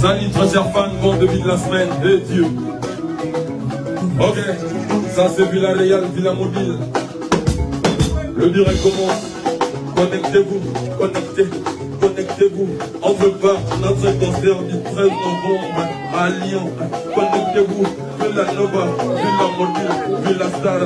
Salut, très chers fans, bon début de la semaine, et Dieu. Ok, ça c'est Villarreal, Villamobile. Le direct commence. Connectez-vous, connectez-vous. On prépare notre concert du 13 novembre à Lyon. Connectez-vous, Villanova, Villamobile, Villastar.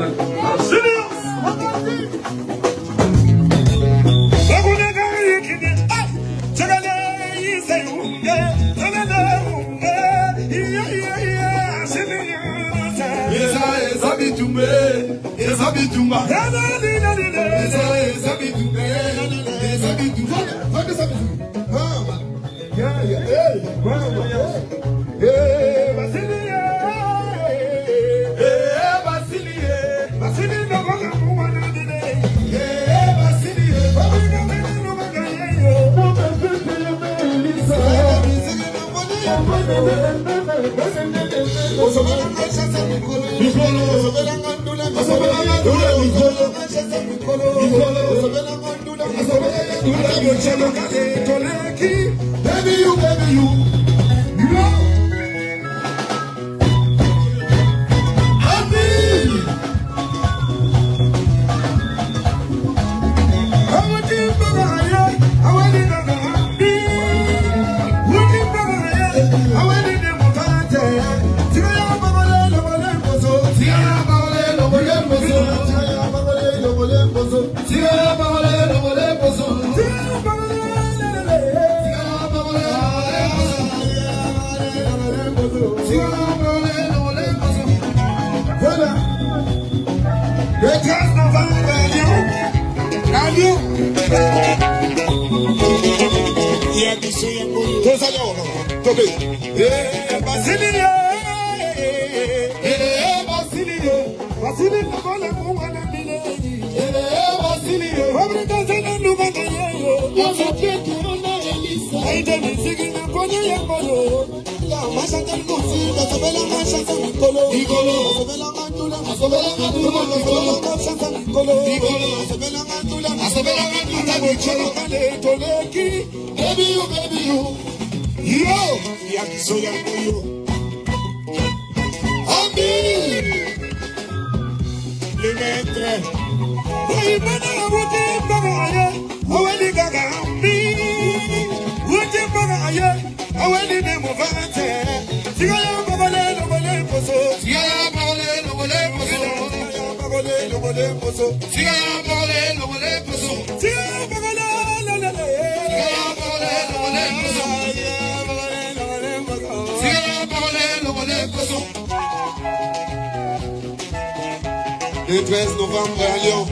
Le 13 novembre à Lyon.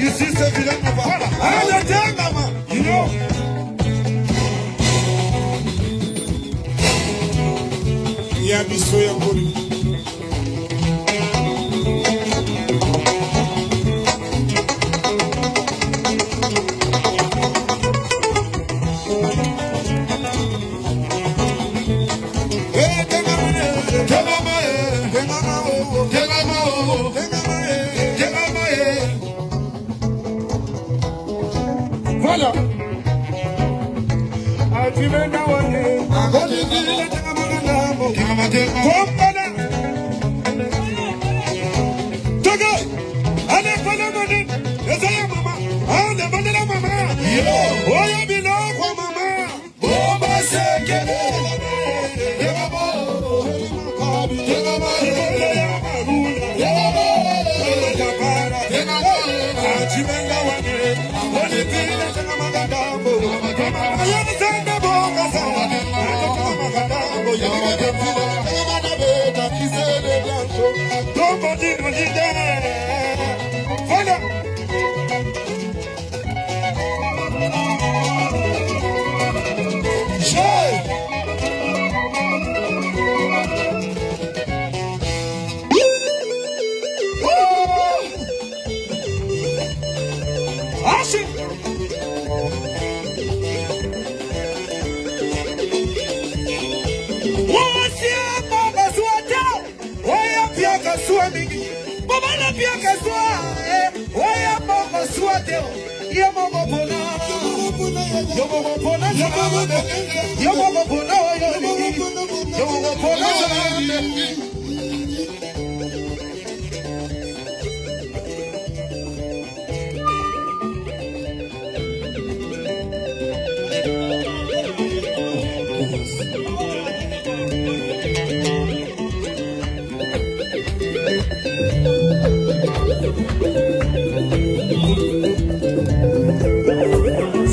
Ici c'est Villanova. You know. Yeah, be so young. Voilà. Voilà.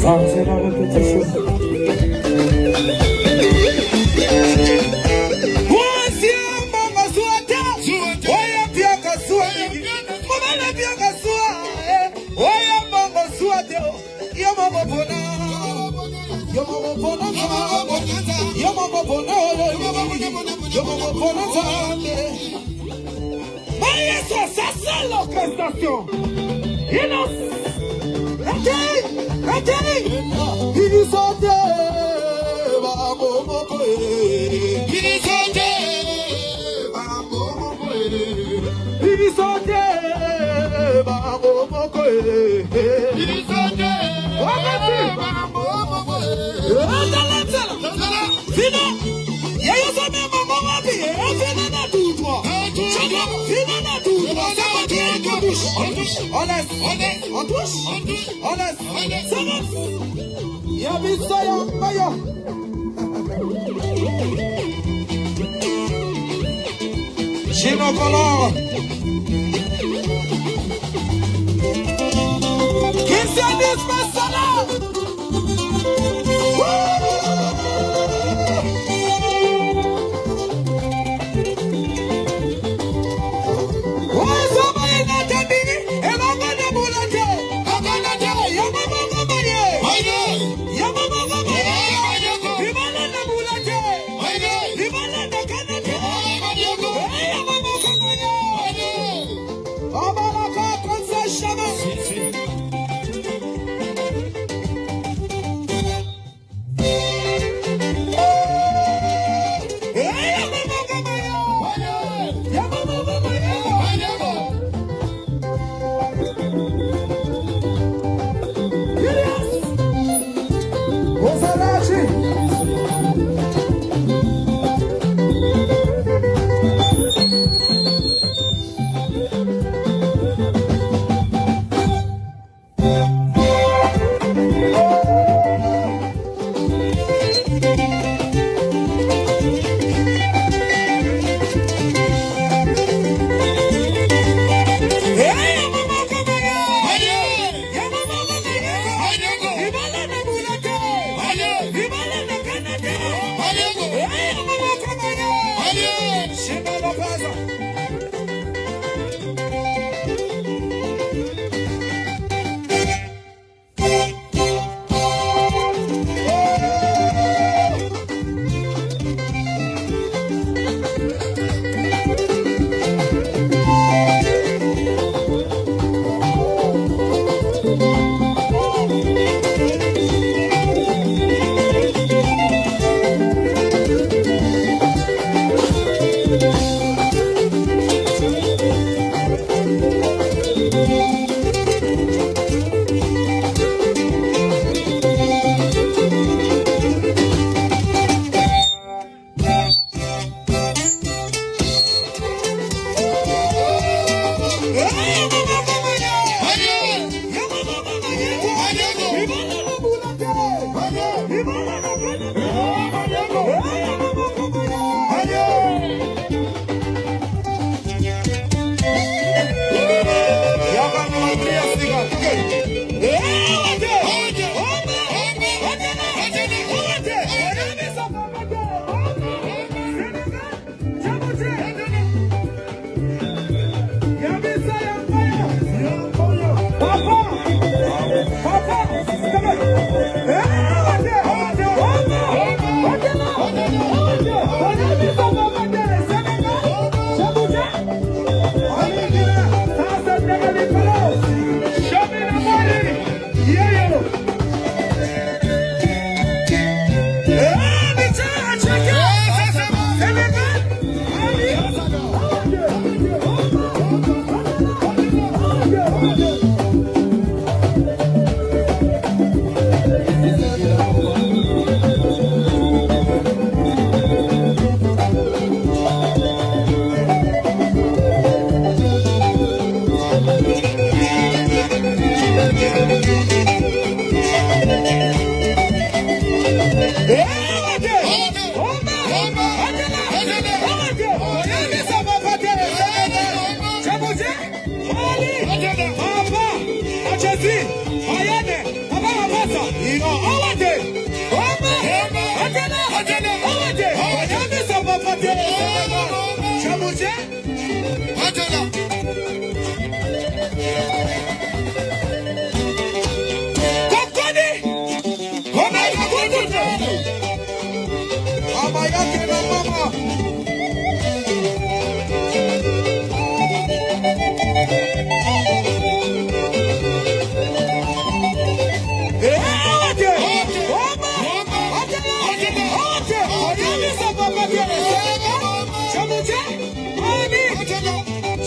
Ça, c'est la répétition. Ça c'est l'orchestration. On laisse. Gino Color. Christian Dispensala.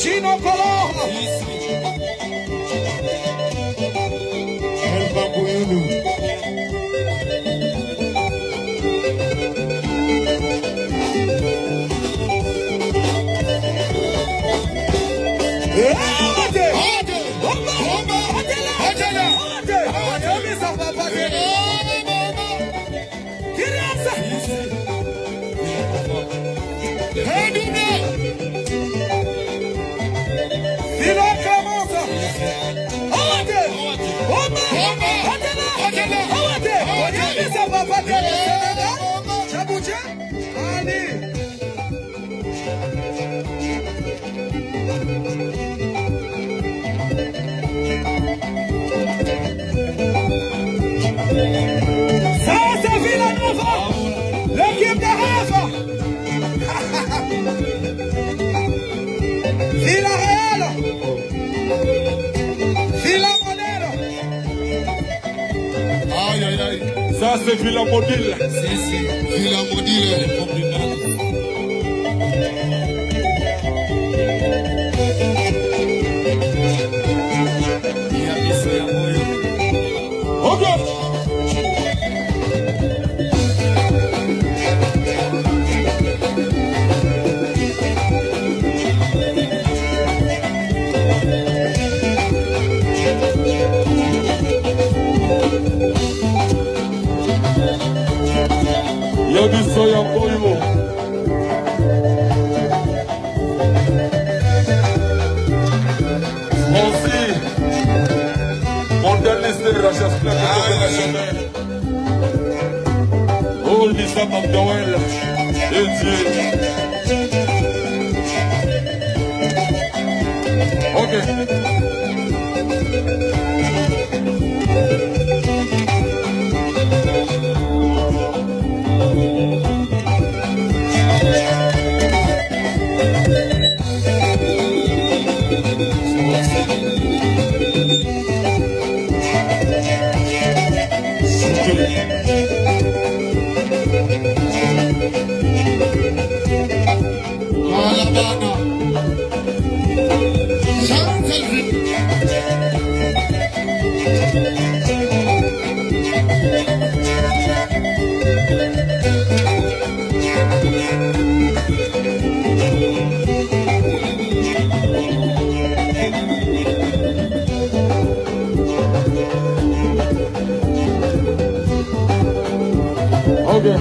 Chino Color. El Babuino. Sasa Vila Nova, l'équipe de Rafa. Vila Real, Vila Monero. Aïe, aïe, aïe. Ça c'est Villa Mobile. Villa Modile. Ok. Yabiso ya Boyo. Aussi, moderniste de la chasse pleine. Oh, Lisa McDowell. Et Dieu. Ok. Alabama. Okay.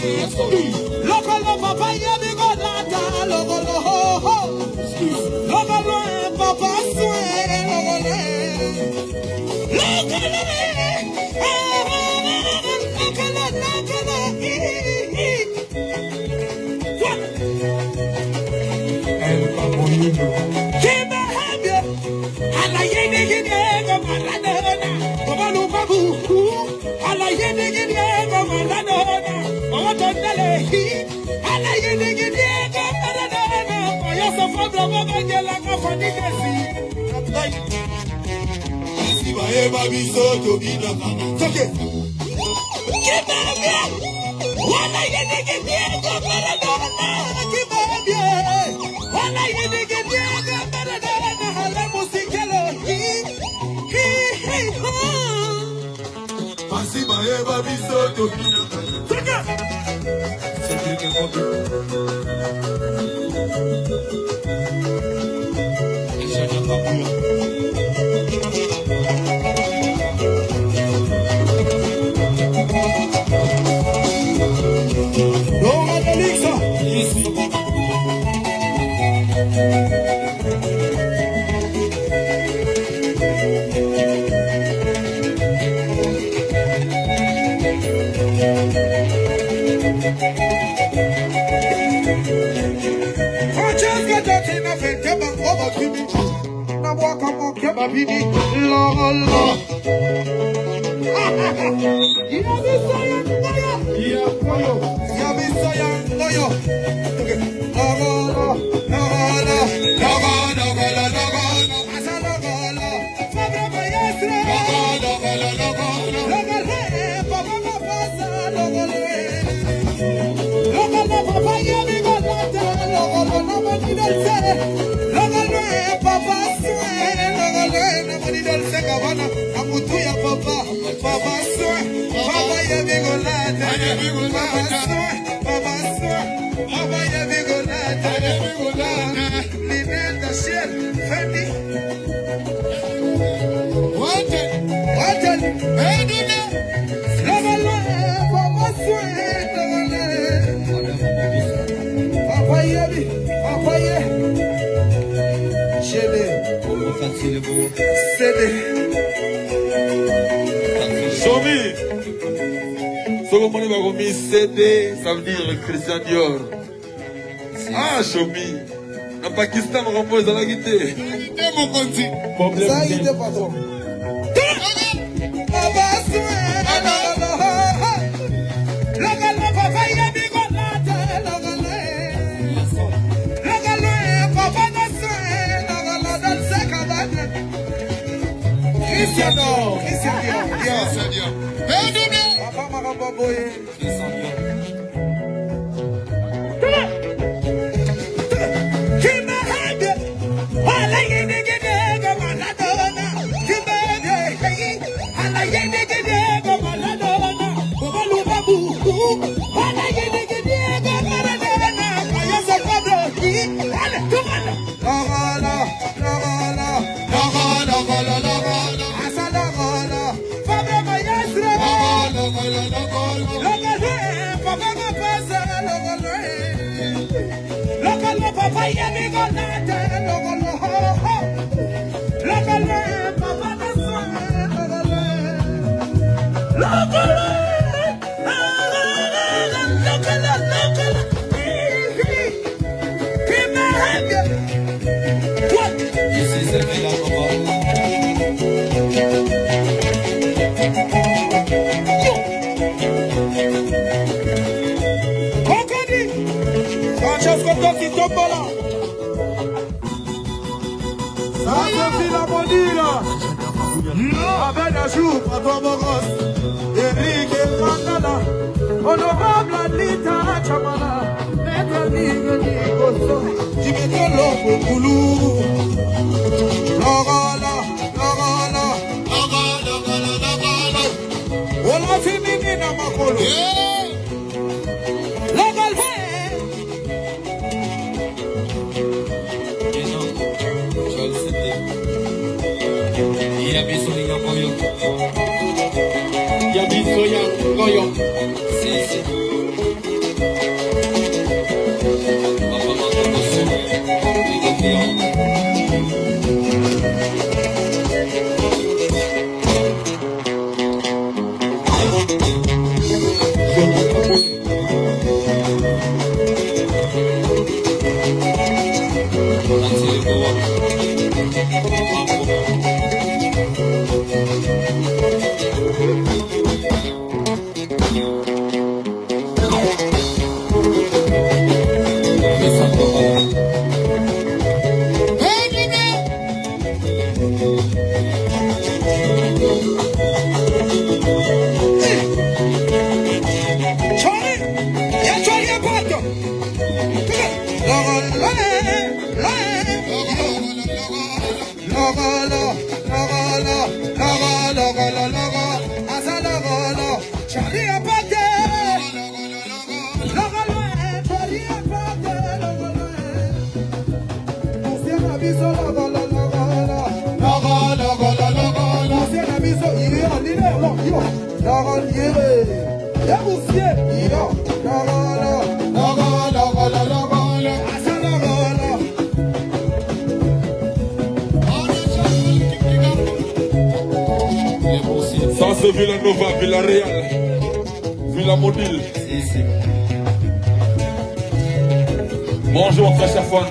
Local papa yabi go lata local ho ho. Local papa swear local. CD, ça veut dire Christian Dior. Ah, Chomi. En Pakistan, on repose dans la guitare. Ça y est, patron. Ça c'est Villanova, Villarreal, Villamodil. Bonjour très chers fans.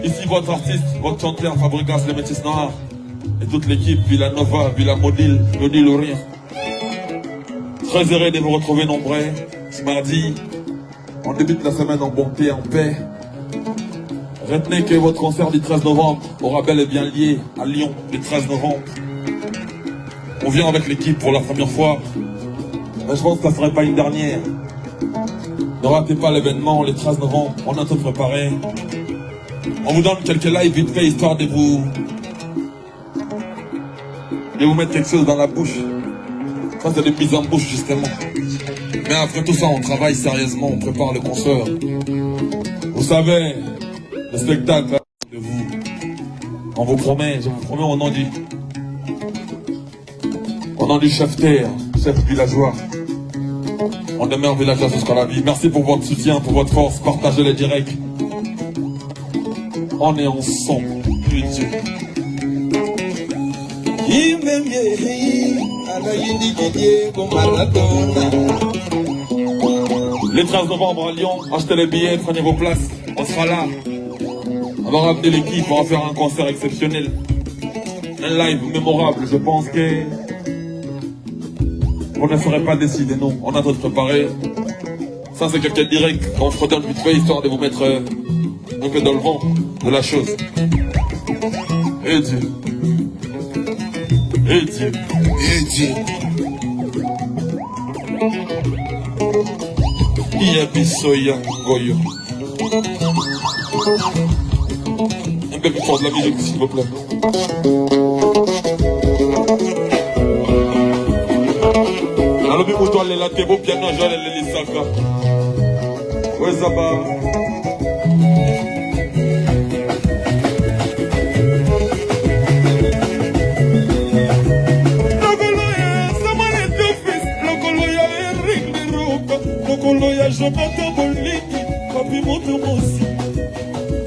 Ici votre artiste, votre chanteur Fabregas, les Métis Noirs. Et toute l'équipe Villanova, Villamodil, Lodi Lorien. Très heureux de vous retrouver nombreux ce mardi. On débute la semaine en bonté et en paix. Retenez que votre concert du 13 novembre aura bel et bien lié à Lyon le 13 novembre. On vient avec l'équipe pour la première fois. Mais je pense que ça ne serait pas une dernière. Ne ratez pas l'événement le 13 novembre. On a tout préparé. On vous donne quelques lives vite fait histoire de vous mettre quelque chose dans la bouche. Ça c'est des mises en bouche justement. Mais après tout ça on travaille sérieusement, on prépare le concert. Vous savez, le spectacle de vous. On vous promet, je vous promets au nom du chef terre, chef villageois. On demeure villageois jusqu'à la vie. Merci pour votre soutien, pour votre force. Partagez les directs. On est ensemble. Dieu. Le 13 novembre à Lyon, achetez les billets, prenez vos places. On sera là. On va ramener l'équipe, on va faire un concert exceptionnel. Un live mémorable, je pense que on ne serait pas décidé, non. On a tout préparé. Ça, c'est quelqu'un direct. On se redonne vite fait, histoire de vous mettre un peu dans le vent de la chose. Et Dieu. Et Dieu. Et Dieu. Yabisoya Goyo. Un peu plus fort de la musique, s'il vous plaît. Alors, puis, pour toi, les latés, beau piano, je vais les sacra. Ouais, ça va. Lokoloya Jonathan Bolini, Papi Motomosi.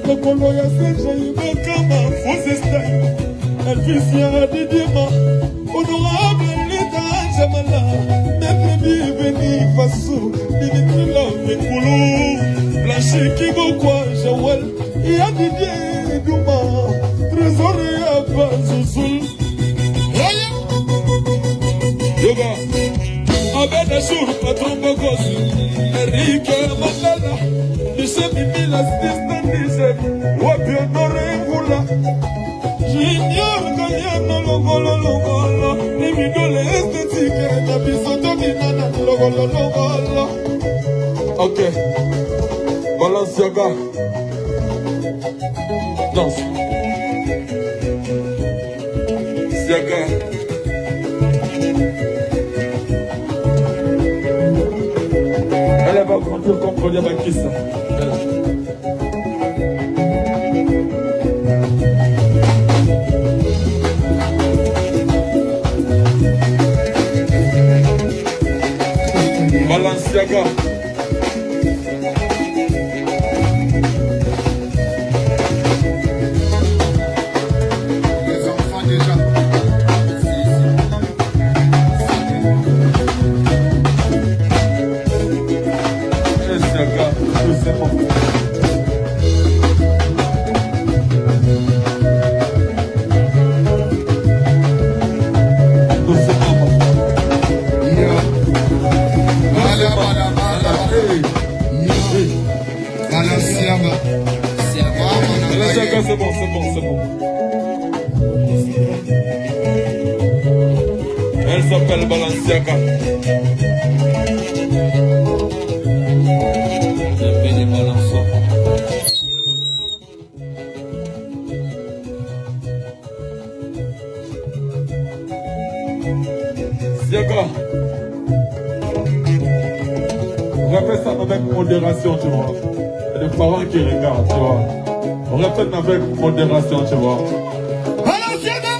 Lokoloya Serge Ibekama, Fosé Style. Elfisia Didima, honorable l'État Jamala. Maître Biveni Faso, Dimitri Lamekolo. Blanchi Kibokwa, Jawel, Ia Didier Douma. Trésorier Abazouzoul. Yoga. Abed Achour, patron Bogos, Enrique Mandala, Michel Mimila, Stistan Niger, Wapi Honoré Vula, Junior Ganyano, Logolo, Nimidole Esthétique, Nabiso Dominana, Logolo. Ok, Balenciaga, danse, Siaga. Elle va grandir comme Kolia Bakissa. Balenciaga. Les enfants déjà. c'est bon, c'est bon. Elle s'appelle Balenciaga. J'aime bien les balançons. Siaga. Répète ça avec modération, tu vois. Il y a des parents qui regardent, tu vois. On répète avec modération, tu vois. Balenciaga,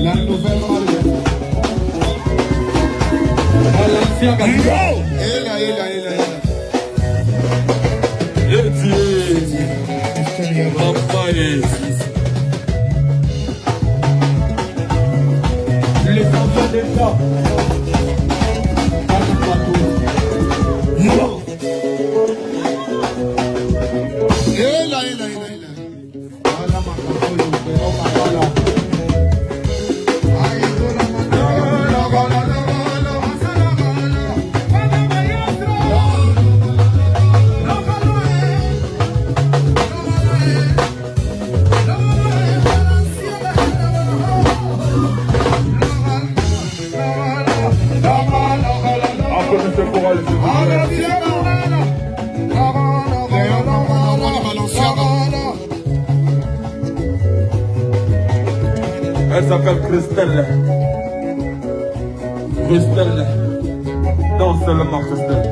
la nouvelle mariée. Balenciaga, les enfants d'État. Elle s'appelle Christelle. Christelle. Non, seulement Christelle.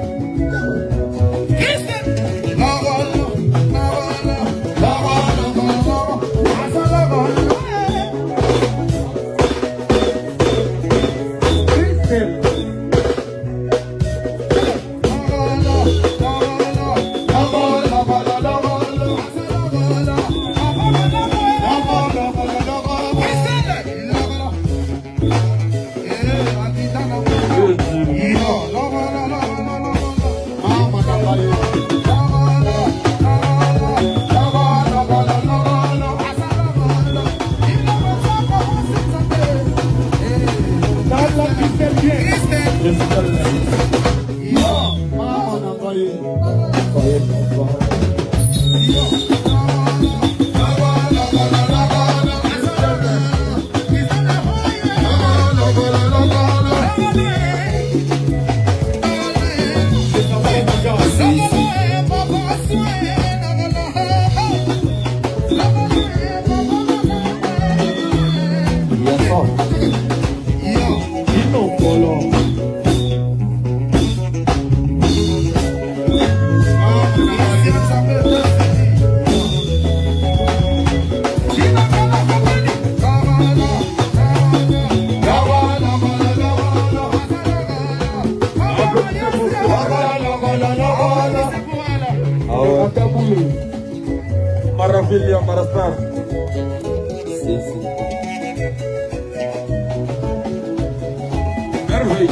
Maravilha, Marastar. Sim, sim. Merveille.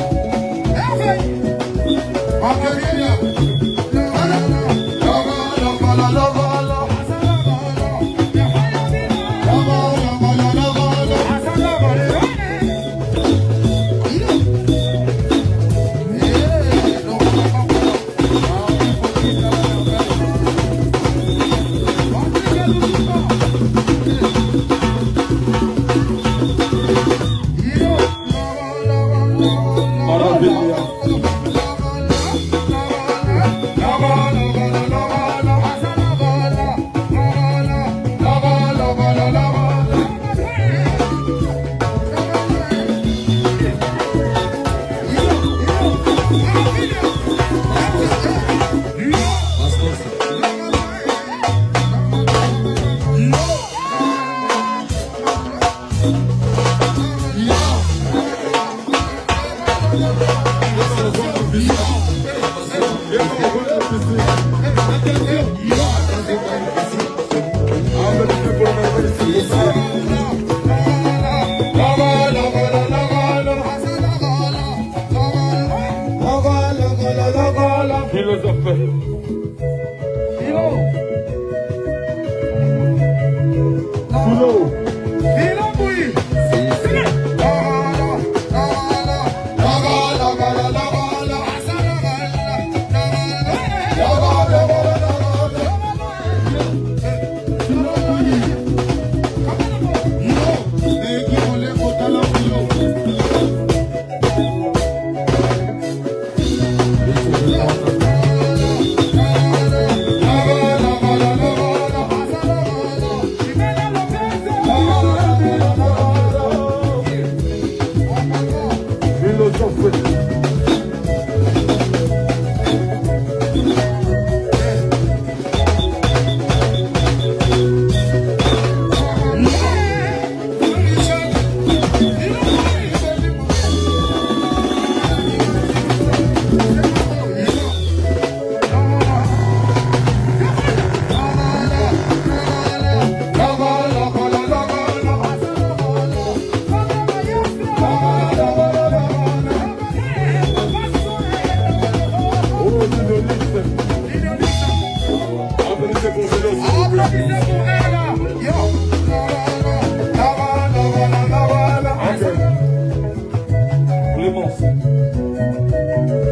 commence.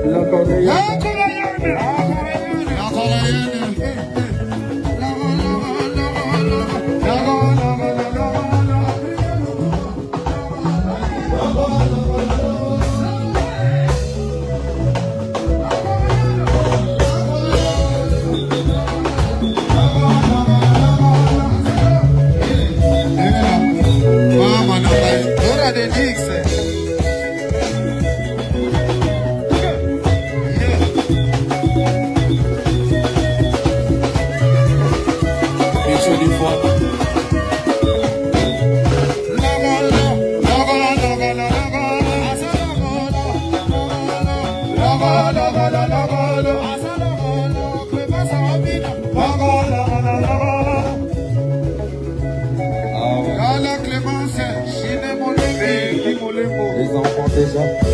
La Corléane. Les enfants déjà.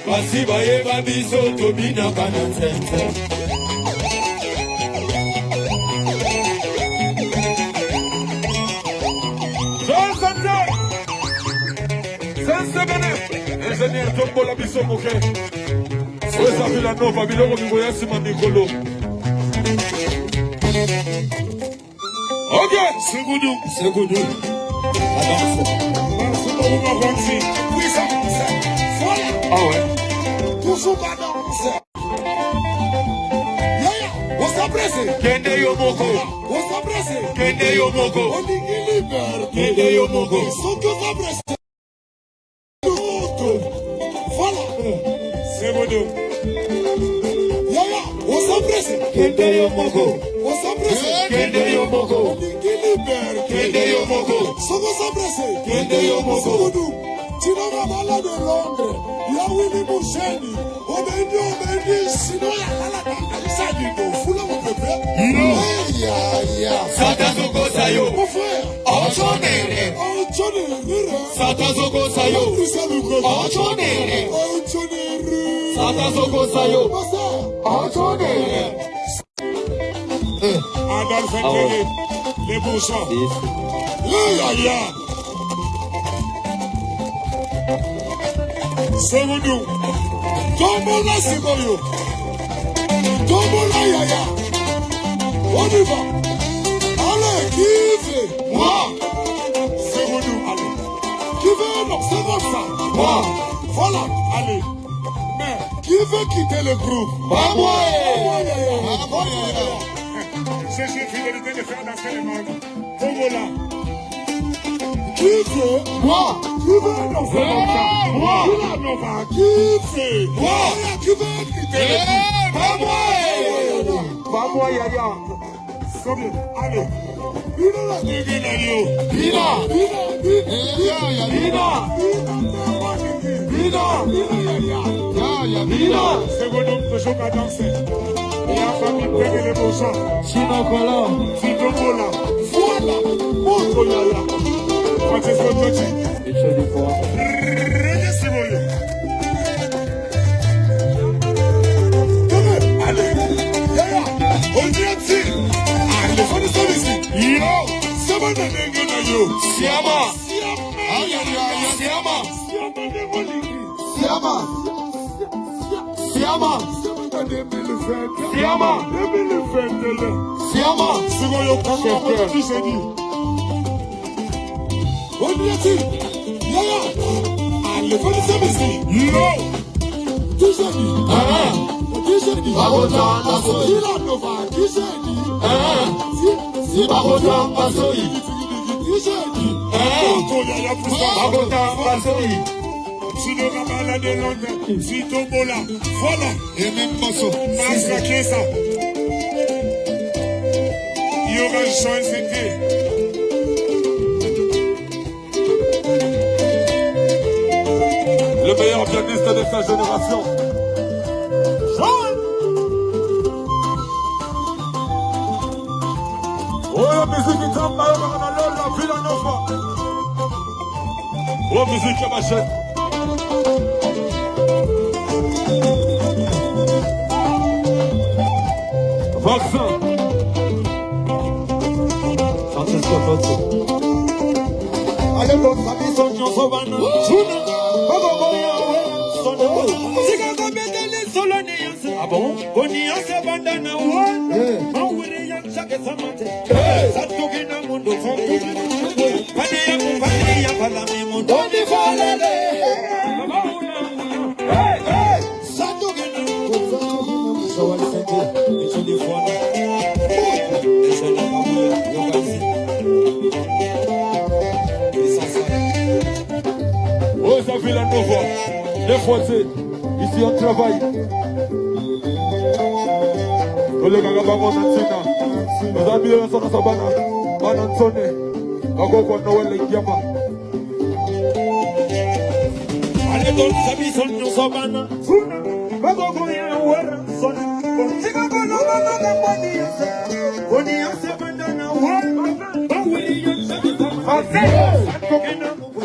Basiba yeba biso tobina banansense. Ingénieur Tombola biso moke. Wesa Villa Nova biloko ngoya sima mikolo. Ok, Segudu. Ah ouais. Toujours pas danse. Yaya, on s'apprécie. Kende Yomoko. On s'apprécie. Kende Yomoko. On dit qu'il libère. Kende Yomoko. Ils sont tous appréciés. Voilà. Segudu. Yaya, on s'apprécie. Kende Yomoko. On s'apprécie. Kende Yomoko. On dit qu'il libère. Kende Yomoko. Sont tous appréciés. Kende Yomoko. Tinoga bala de Londres, Yawini Musheni, Obendi, Sino ya Halaka, Alisa Dino, Fula Mopepe, Sata Zoko Sayo. mon frère, Ochonere. Sata Zoko Sayo. Ochonere. Sata Zoko Sayo. Ochonere. Adolphe Ndege, les bouchons. Segudu, Tombola Sigoyo, Tombola Yaya, on y va. Allez, qui veut? Moi. Segudu, allez. Qui veut? Non, c'est comme ça. Moi. Voilà, allez. Mais qui veut quitter le groupe? Pas moi. J'ai fidélité de faire danser les mains. Tombola. Qui veut? Moi. Qui veut? Non, c'est comme ça. Moi. Qui fait? Moi. Qui veut quitter le groupe? Pas moi. Pas moi, Yaya. Somme, allez. Bina. Segundo, toujours qu'à danser. Et à famille, père les beaux gens. Chinokola. Fitomola. Voilà. Moto Yaya. Francesco Tochi. Reggae Simoyo. Allez. Yaya. On dit un tir. Allez, faut nous faire ici. Yo. C'est bon de dégainer yo. Siama. Siama. Siama. Siama. Siama. Siama. Simoyo, comment tu sais dit? On dit un tir. Yaya. le connaissez ici. Yo. Dijeni. Dijeni. Babota Masoi. Villanova. Dijeni. Si Babota Masoi. Dijeni. Babota Masoi. Si le Ramala de Londres, si Tombola, voilà, et même Mosso, massacrer ça. Il y aura Jean Zété. Le meilleur pianiste de sa génération. Jean. Oh, la musique est en bas, on a la Villanova. Oh, musique à ma chaîne. Vaccin. Francesco Totti. Allez, bon, ça dit son nom, son banane. Ah bon? Boniance bandana one. Mawuri yang chake samate. Satugina mundo fongu. Pania palami mundo di falele. Satugina mundo. So I said it's only for now. It's only for you guys. Oh, ça Villanova. Les Français, ici on travaille. Le gaga bango nansina. Nos amis sont dans sa bana. Banansone. Agoko Noël et Yama. Allez, donc, ça dit son nom, son banane. Bagoko ya wera son. Bontiga bono bono boniance. Boniance bandana one. Mawuri yang chake samate. Satugina mundo.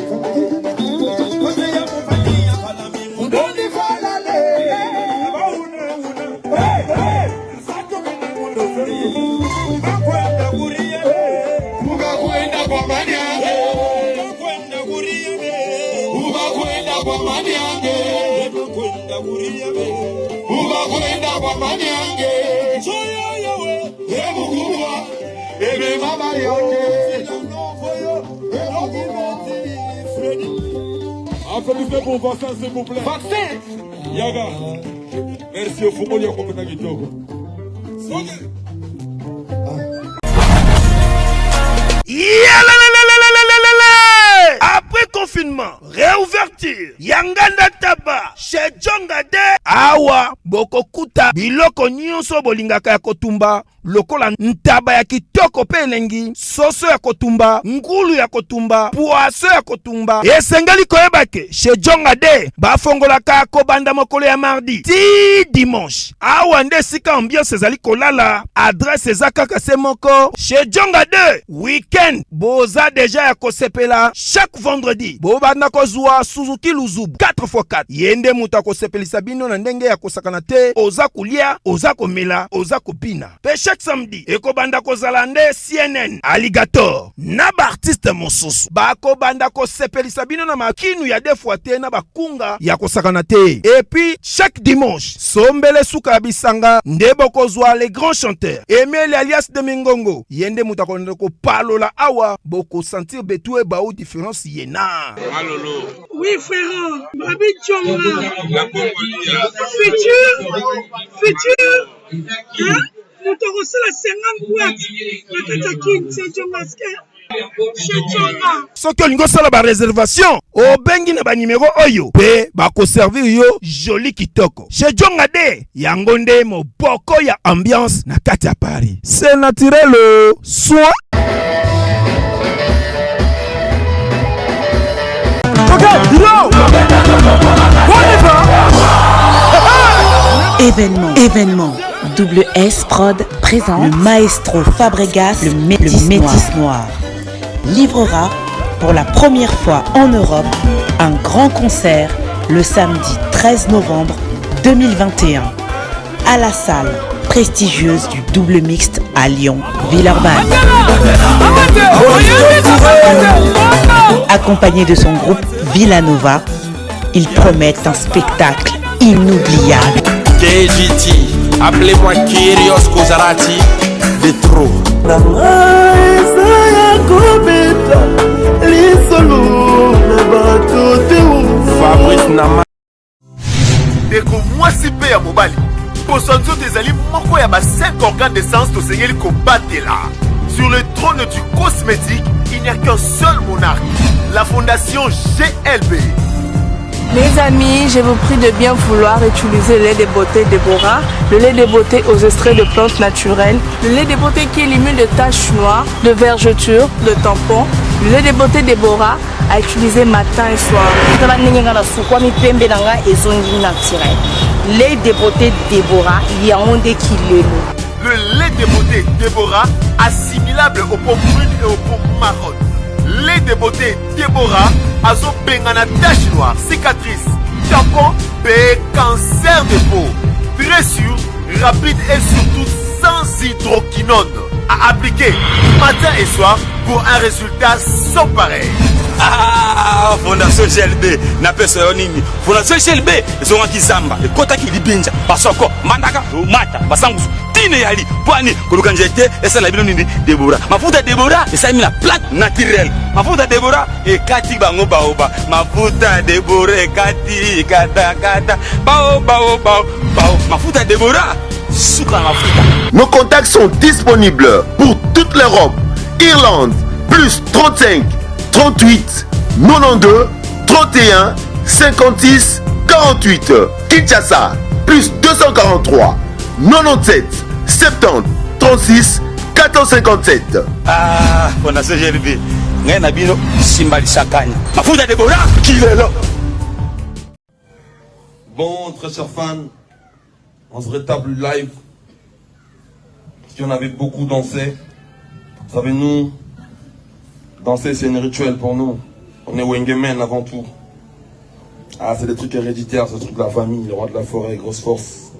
Applaudissez pour Vaccin, s'il vous plaît. Vaccin. Yaga. Merci au Fumoli à Copenhague Togo. Après confinement, réouverture, Yanganda Taba, chez Djongade, Awa, Bokokuta, Biloko Nyonso Bolingaka ya Kotumba, lokola ntaba ya kitoko pe elengi, soso ya kotumba, ngulu ya kotumba, poaso ya kotumba. Esengeli koyebake, chez Djongade, bafongolaka kobanda mokolo ya mardi, ti dimanche. Awa nde sika ambiance ezali kolala, adresse ezaka se moko, chez Djongade, weekend, boza deja ya kosepela, chaque vendredi, bobanda kozwa Suzuki Luzubu, 4x4. Yende muta kosepelisa bino na ndenge ya kosakana te, oza kulia, oza komela, oza kopina. Pe chaque samedi, ekobanda kozala nde CNN, Alligator, na ba artiste mosusu. Bako banda kosepelisa bino na makinu ya defuate na bakunga ya kosakana te. Et puis, chaque dimanche, sombele suka bisanga, nde bokozwa les grands chanteurs. Emile alias de Mingongo, yende muta ko palola awa, boko sentir betue ba ou différence yena. Malolo. Oui, frère, Babi Djonga. La Congolia. Futur. Hein? Nous te recevons la 50 boîtes. La Katakin, c'est Djongaske. Chez Djonga. Soki olingo sala ba réservation, obengi na ba numéro oyo. Pe bako servir yo joli kitoko. Chez Djongade, yango nde moboko ya ambiance na kati ya Paris. C'est naturel, soit. Événement. Double S Prod présente le maestro Fabregas, le Métis Noir. Livrera pour la première fois en Europe un grand concert le samedi 13 novembre 2021 à la salle prestigieuse du Double Mixte à Lyon, Villeurbanne. Accompagné de son groupe Villanova, ils promettent un spectacle inoubliable. KGT, appelez-moi Kyrios Kozarati, de trop. ndeko mwasi pe ya mobali bosanzo tezali moko ya ba 5 organes d'essence tosengeli kobatela. Sur le trône du cosmétique, il n'y a qu'un seul monarque, la fondation GLB. Mes amis, je vous prie de bien vouloir utiliser le lait de beauté Déborah, le lait de beauté aux extraits de plantes naturelles, le lait de beauté qui élimine les taches noires, de vergetures, de tampons, le lait de beauté Déborah à utiliser matin et soir. Lait de beauté Déborah, il y a un des kilés. Le lait de beauté Déborah, assimilable aux pommes brunes et aux pommes marronnes. Lait de beauté Déborah, azo bengana tache noire, cicatrice, tampon, cancer de peau. Très sûr, rapide et surtout sans hydroquinone. À appliquer matin et soir pour un résultat sans pareil. Ah, Fondation GLB, na pesa yonini. Fondation GLB, zonga kizamba, ekota kilibinja, basoko, mandaka, mata, basangusu, tine yali, poani, kuluka njete, esa la bino nini, Déborah. Mafuta Déborah, esa mi la plante naturelle. Mafuta Déborah, ekati bango baoba. Mafuta Déborah, ekati, kata, bao. Mafuta Déborah, sucre mafuta. Nos contacts sont disponibles pour toute l'Europe. Irlande, plus 35 38 92 31 56 48. Kinshasa, plus 243 97 70 36 457. Ah, Fondation GLB. Ngay na bino simbali sakanya. Mafuta Déborah, kilelo. Bon, très chers fans, on se rétable live. Parce qu'on avait beaucoup dansé. Vous savez, nous, danser c'est un rituel pour nous. On est Wengemen avant tout. Ah, c'est des trucs héréditaires, c'est des trucs de la famille, le roi de la forêt, grosse force.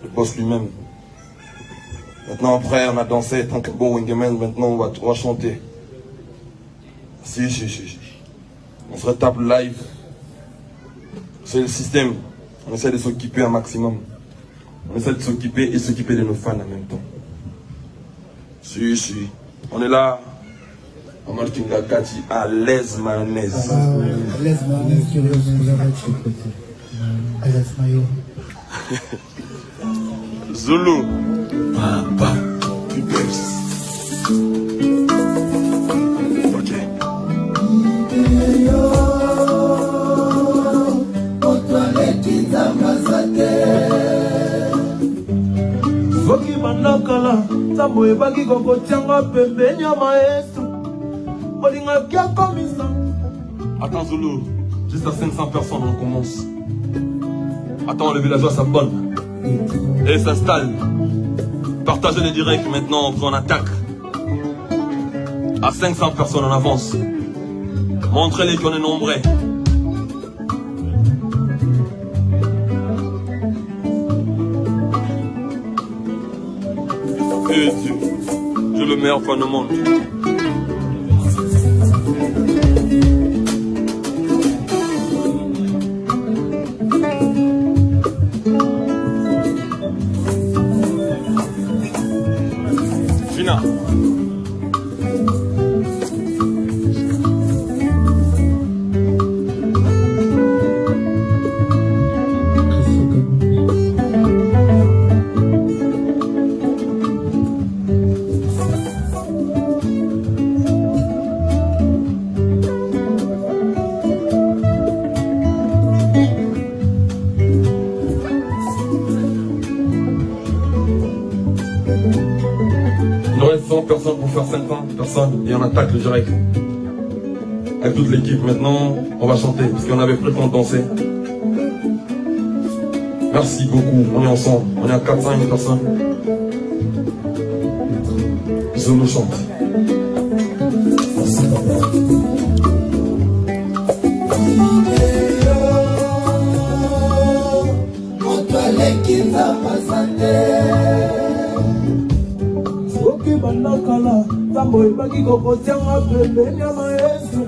Le boss lui-même. Maintenant, après, on a dansé, tant que bon Wengemen, maintenant on va chanter. Si. On se rétable live. C'est le système. On essaie de s'occuper un maximum. On essaie de s'occuper et s'occuper de nos fans en même temps. Si. On est là. On mange Kinga Kati à l'aise mayonnaise. À l'aise mayonnaise, que vous avez de côté. À l'aise mayo. Zulu. Papa. Pupers. Ok. Soki bandakala nzambo ebaki kokotianga pembeni ya maestro olinga kia komisa. Attends Zulu, juste à 500 personnes on commence. Attends, le villageois s'abonne et s'installe. Partagez les directs maintenant, on attaque. À 500 personnes en avance. Montrez-les qu'on est nombreux. Et Dieu, je le meilleur fan au monde. Fina. Il nous reste 100 personnes pour faire 50 personnes et on attaque le direct. Avec toute l'équipe maintenant, on va chanter parce qu'on avait pris le temps de danser. Merci beaucoup, on est ensemble, on est à 400 personnes. Zulu chante. Soki bandakala nzambo ebaki kokotianga pembeni ya maestro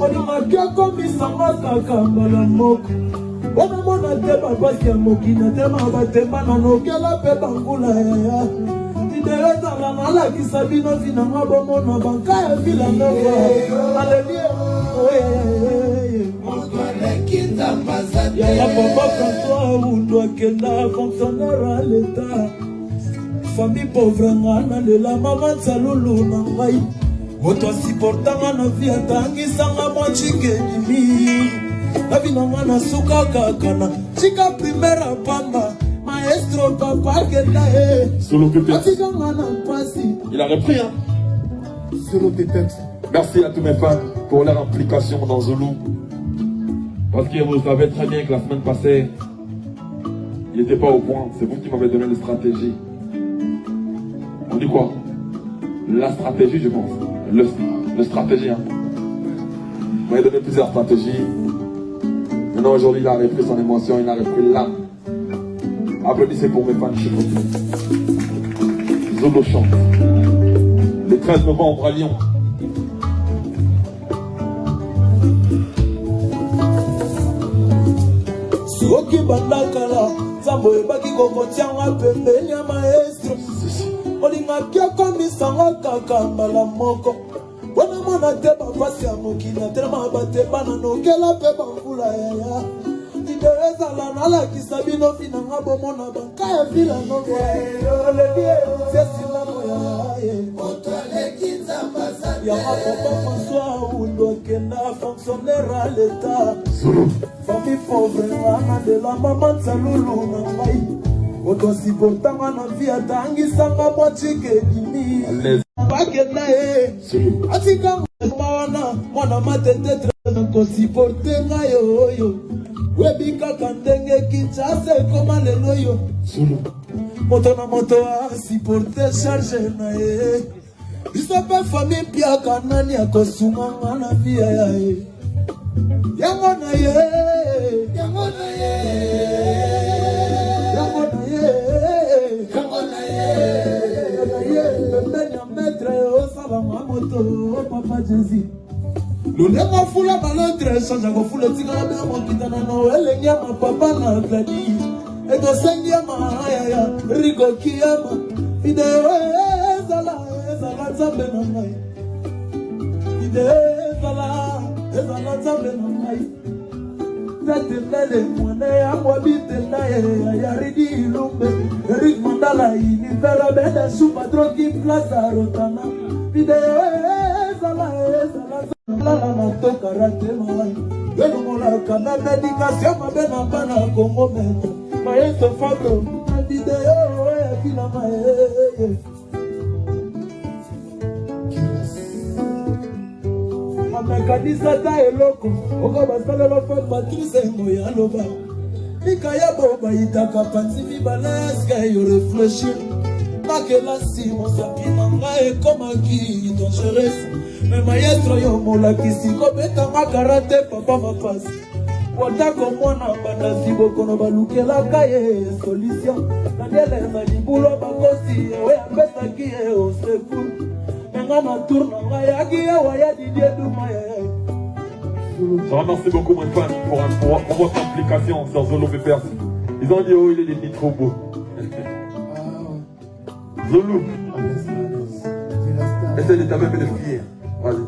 olinga kia komisanga kaka mbala moko omomona te bapasi ya mokina te mabatemba na nokela mpe bangula yaya tidele ezala nalakisa bino vinanga bomona banka ya vilanova aleluya yaya François Oundou Akenda, fonctionnaire à l'État. Famille pauvre ngana de la maman salulu nangai. Moto supportanga na vie tangi sanga mochike nimi. La vie ngana suka kakana. Chika primera pamba. Maestro papa kenda Solo Pépé. pasi. Il a repris, hein. Solo Pépé. Merci à tous mes fans pour leur implication dans Zulu. Parce que vous savez très bien que la semaine passée, il n'était pas au point. C'est vous qui m'avez donné la stratégie. On dit quoi? La stratégie, je pense. Le stratégie, hein. Vous m'avez donné plusieurs stratégies. Maintenant, aujourd'hui, il a repris son émotion, il a repris l'âme. Applaudissez pour mes fans chez vous. Zulu chante. Le 13 novembre à Lyon. Soki bandakala, Zambo ebaki kokotianga pembeni ya maestro. Olinga kia komisanga kaka mbala moko. Wana mona te bapasi ya mokili atelema batebana nokela pe bamvula yaya. Iderezala nalakisa bino finanga bomona banka ya vila nongo. Oledi sesila moya. Otoleki nzambasa. Yama papa François Oundou Akenda, fonctionnaire à l'État. Famille pauvre ngana de la maman salulu nangai. Oto supportanga na vie tangi sanga mochike nimi. Bakenda atika mwana mwana matete ko supporter ngayo yo. Webika kandenge Kinshasa koma lelo yo. Moto na moto a supporter charge na Isape famille pia kanani akosunga ngana vie ya Yango na ye, yango na ye, yango na ye, yango na ye, pembeni maître osala moto papa Jésus. Lolema fula balondre change ko fula tika na mokitana no elenya ma papa na gladi. Eto sengia ma ya rigo kiyama. Video ezala zambe na ngai. Video ezala Ezalatambe na mai. Tatembele mwane ya mwabite nae ya ridi ilumbe. Eric Mandala inifera beda shupa drogi plaza rotana. Video ezala zala na toka rate mai. Beno mola kana medikasyon mabena bana Kongo mena. Maestro Fabro video ya kila mae. Mekanisa ta eloko oko basala lo fa Patrice moya loba Mikaya boba itaka panzi bibaleska yo réfléchir Makela si mon sapina ngai koma ki dangereuse Mais maestro yo mola kisi ko beta makarate papa mapasi Wata ko mona banda zibo kono balukela kaye solution Nandele na libulo bakosi we apesa ki o secours Je remercie beaucoup mes fans pour votre implication sur Zulu Pépé. Ils ont dit oh il est trop beau. Zulu. Essaye de t'avoir de fier. Vas-y.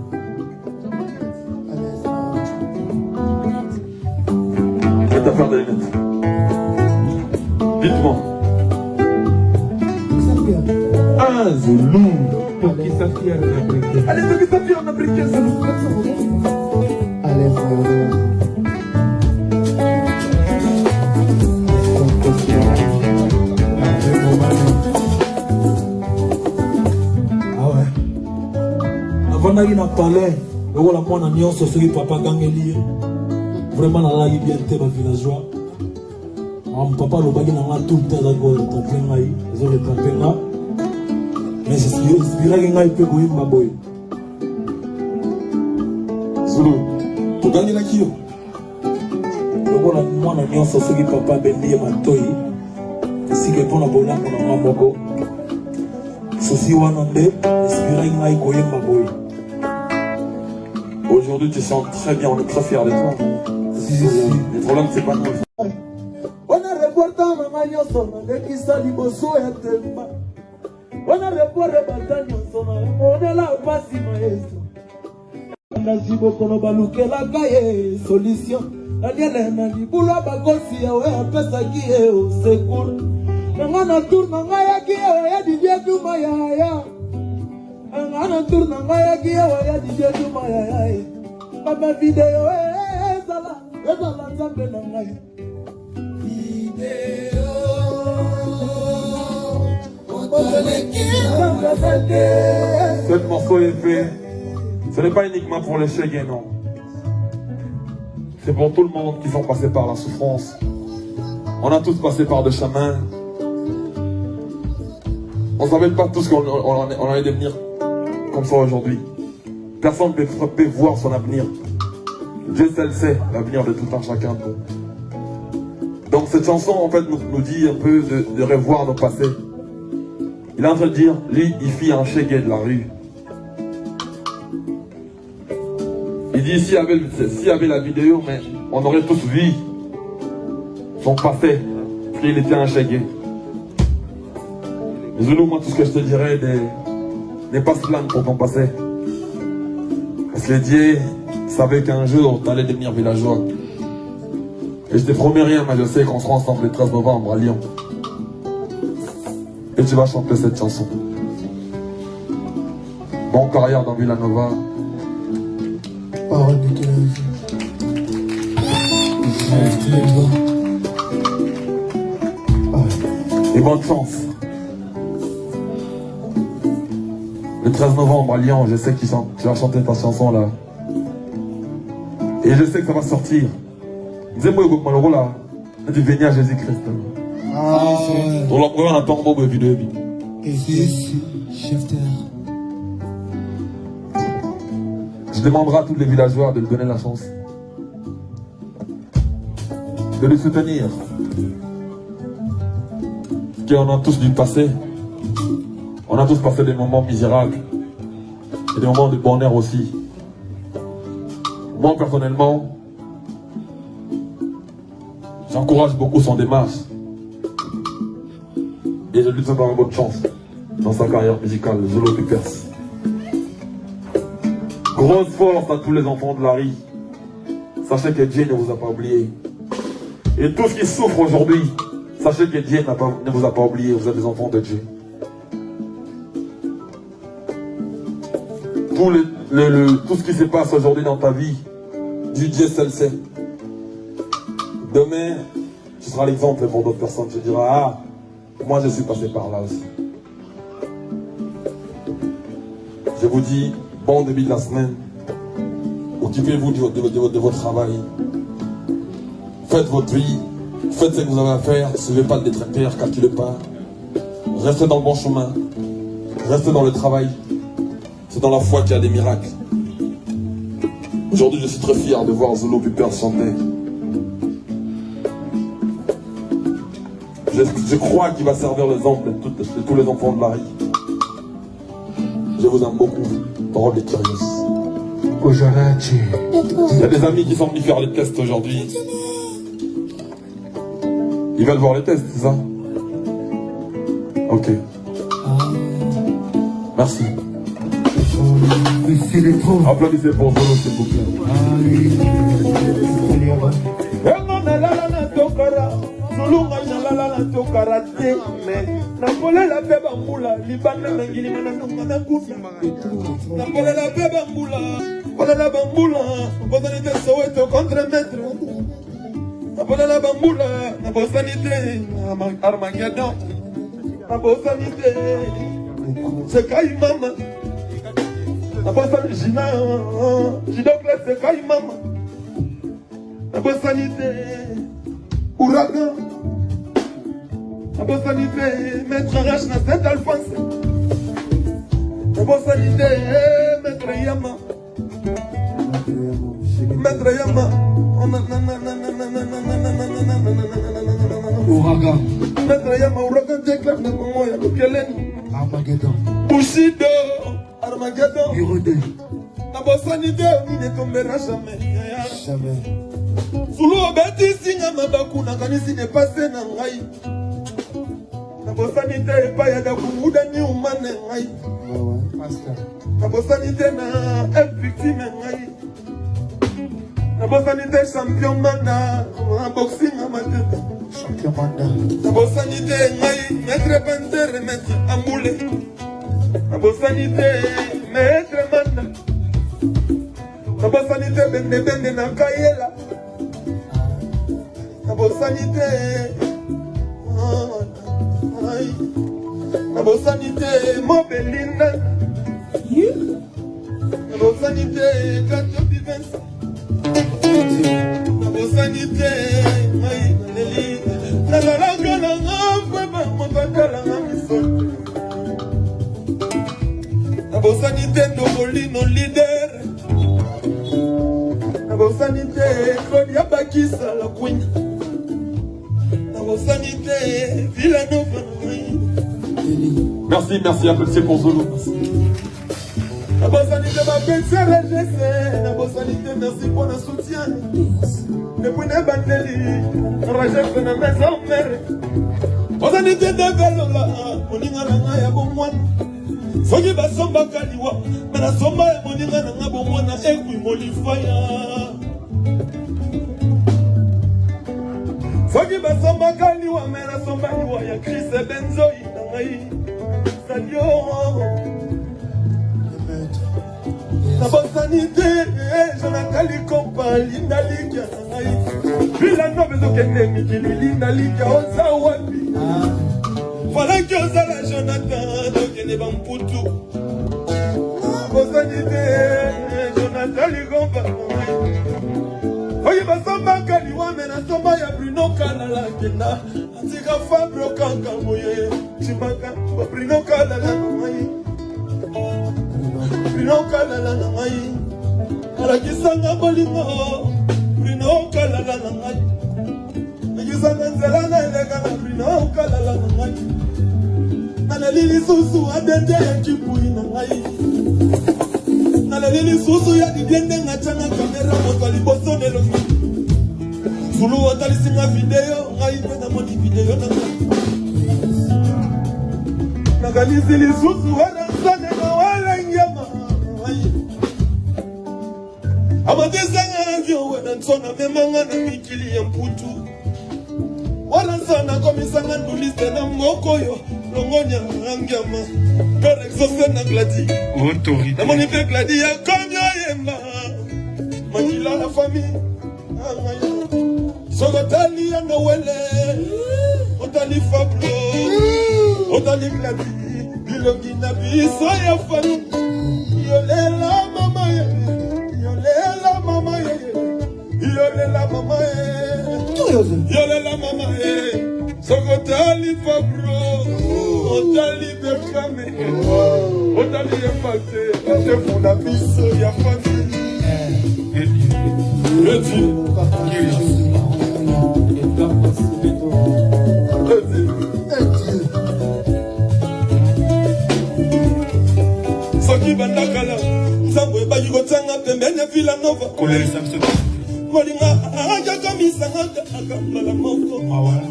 Je vais t'affaire de les mettre. Dites-moi. Ah Zulu. Pour qui s'affirme en Afrique. Allez, pour qui s'affirme en Afrique, ça nous fait. Allez, frère. Ah ouais. Avant d'aller dans le palais, le rôle moi n'a pas soki papa gangeli. Vraiment là il bien te villageois. Mon papa le bagage n'a tout le temps là go tremper ngai, ils ont le tremper là. Mais c'est inspiré ngai pe go yimba boy. Zulu. To gagner la kio. Le rôle moi n'a pas soki papa bendi matoi. Si que pour la bonne na moko. Ceci wana nde inspiré ngai go yimba boy. Aujourd'hui, tu sens très bien, on est très fiers de toi. Le problème, c'est pas nous. On a reporté un maillot sur le qui s'est liboso et temba. On a reporté un bataillon sur le on est là, pas si maestro. On a dit beaucoup de balouke la gaille, solution. Daniel na libula bagosi ya we apesa ki e o secours. Ngana tour na ngaya ki e ya DJ Duma ya. Ngana tour na ngaya ki e ya DJ Duma ya. Baba video e sala nzambe na ngaya. Ce morceau est fait, ce n'est pas uniquement pour les Chegués, non. C'est pour tout le monde qui sont passés par la souffrance. On a tous passé par des chemins. On ne savait pas tous qu'on allait devenir comme ça aujourd'hui. Personne ne peut voir son avenir. Dieu seul sait l'avenir de tout un chacun de nous. Donc cette chanson en fait nous dit un peu de revoir nos passés. Il est en train de dire, lui il fit un Chegué de la rue. Il dit s'il y avait la vidéo, mais on aurait tous vu son passé, qu'il était un Chegué. Mais Zoulou, moi tout ce que je te dirais n'est pas se plaindre pour ton passé. Parce que Dieu savait qu'un jour tu allais devenir villageois. Et je te promets rien, mais je sais qu'on sera ensemble le 13 novembre à Lyon. Et tu vas chanter cette chanson. Bon carrière dans Villanova. Parole de Et bonne chance. Le 13 novembre à Lyon, je sais que tu vas chanter ta chanson là. Et je sais que ça va sortir. Dis-moi, là, tu venir à Jésus-Christ. On l'a pris un temps de vidéo. Et c'est chef terre. Je demanderai à tous les villageois de lui donner la chance. De le soutenir. Parce qu'on a tous dû passer. On a tous passé des moments misérables. Et des moments de bonheur aussi. Moi personnellement, j'encourage beaucoup son démarche. Et je lui souhaite une bonne chance dans sa carrière musicale, Zolo Pipers. Grosse force à tous les enfants de la rue. Sachez que Dieu ne vous a pas oublié. Et tous qui souffrent aujourd'hui, sachez que Dieu ne vous a pas oublié. Vous êtes des enfants de Dieu. Tout ce qui se passe aujourd'hui dans ta vie, Dieu seul sait. Demain, tu seras l'exemple pour d'autres personnes. Tu diras, ah, moi je suis passé par là aussi. Je vous dis, bon début de la semaine. Occupez-vous de votre travail. Faites votre vie. Faites ce que vous avez à faire. Ne suivez pas le détracteur, calculez pas. Restez dans le bon chemin. Restez dans le travail. C'est dans la foi qu'il y a des miracles. Aujourd'hui, je suis très fier de voir Zolo Pipers chanter. Je crois qu'il va servir l'exemple de tous les enfants de la rue. Je vous aime beaucoup. Parole de Kyrios. Il y a des amis qui sont venus faire les tests aujourd'hui. Ils veulent voir les tests, c'est ça? Ok. Merci. Applaudissez pour Zolo, s'il vous plaît. Zulunga nalala na tokara te me nakolela pe bambula libanda na ngini na nunga na kufa nakolela pe bambula kolela bambula bozani te Soweto contre maître nakolela bambula na bozani te Armageddon na bozani te Sekai mama na bozani Jina Jidokle Sekai mama na bozani te Ouragan, la bonne sanité, maître Rache na Saint-Alphonse. La bonne sanité, maître Yama. Maître Yama. Ouragan. Maître Yama, Ouragan, Jekla, Namoya, Lukeleni. Armageddon. Bushido, Armageddon. Bureau la bonne sanité, il ne tombera jamais. Jamais. Zulu obeti singa mabaku na kanisi ne passe na ngai. Na bosanite epa ya da kumuda ni umane ngai. Na bosanite na victime ngai. Nabosani te champion manda, boxing amatete. Champion manda. Nabosani te ngai, maître Pantere, maître Amboulé. Nabosani te maître manda. Nabosani te bende na kayela. Nabosani te nabosani te mobelinda. Nabosani te kato bivensa. Nabosani te ngai naleli. Nalalanga na ngambweba motokala na misoto. Nabosani te ndobolino leader. Nabosani te Claudia Bakisa la queen. Nabosani te Villanova. Merci, merci, applaudissez pour Zulu. Nabosani te ma petite RGC. Nabosani te merci pour le soutien. Depuis les bandeli, Rajef na maison mère. Nabosani te de velola, moninga na nga ya bomwana. Soki basomba kaliwa, mena somba ya moninga na nga bomwana ekwi molifaya. Soki basomba kaliwa, mena somba liwa ya Chris Benzoi na ngai. Sadio. Nabosani te, Jonathan Kompa, Linda Ligia na ngai. Villanova ezokende mikili, Linda Ligia oza wapi. Voilà que ozala Jonathan, tokende bamputu. Nabosani te, Jonathan Kompa. Oye basomba kaliwa, mena somba ya Bruno Kalala kenda. Atika Fabio Kankamoye, Chimaka, Bruno Kalala ngai. Bruno Kalala ngai. Alakisanga bolingo, Bruno Kalala ngai. Nakisanga nzela na elega na Bruno Kalala ngai. Naleli susu adende ya kipui ngai. Naleli susu ya didende ngachanga kamera moto liboso nelongi. Zulu otalisinga video ngai pe na moni video na ngai. Nakalisi lisusu wana sana na wala nyama. Amatezanga avyo wena nsona memanga na mikili ya mputu. Wana sana komisanga nduliste na mokoyo. Longonya angiama. Père exaucé na gladi. Autorité. Na moni pe gladi ya komyo yemba. Manila la famille. Sogotali ya Noëlle. Otali Fablo. Otali gladi. Bilogi na biso ya famille. Yolela mama ye. Yolela mama ye. Yolela mama ye. Yolela mama ye. Sogotali Fabro. Otali Berkame. Otali Epate. Atefu na biso ya famille. Le Dieu. Soki bandakala Nzambo ebayi kotanga pembeni ya Villanova Molinga aja komisanga akambala moko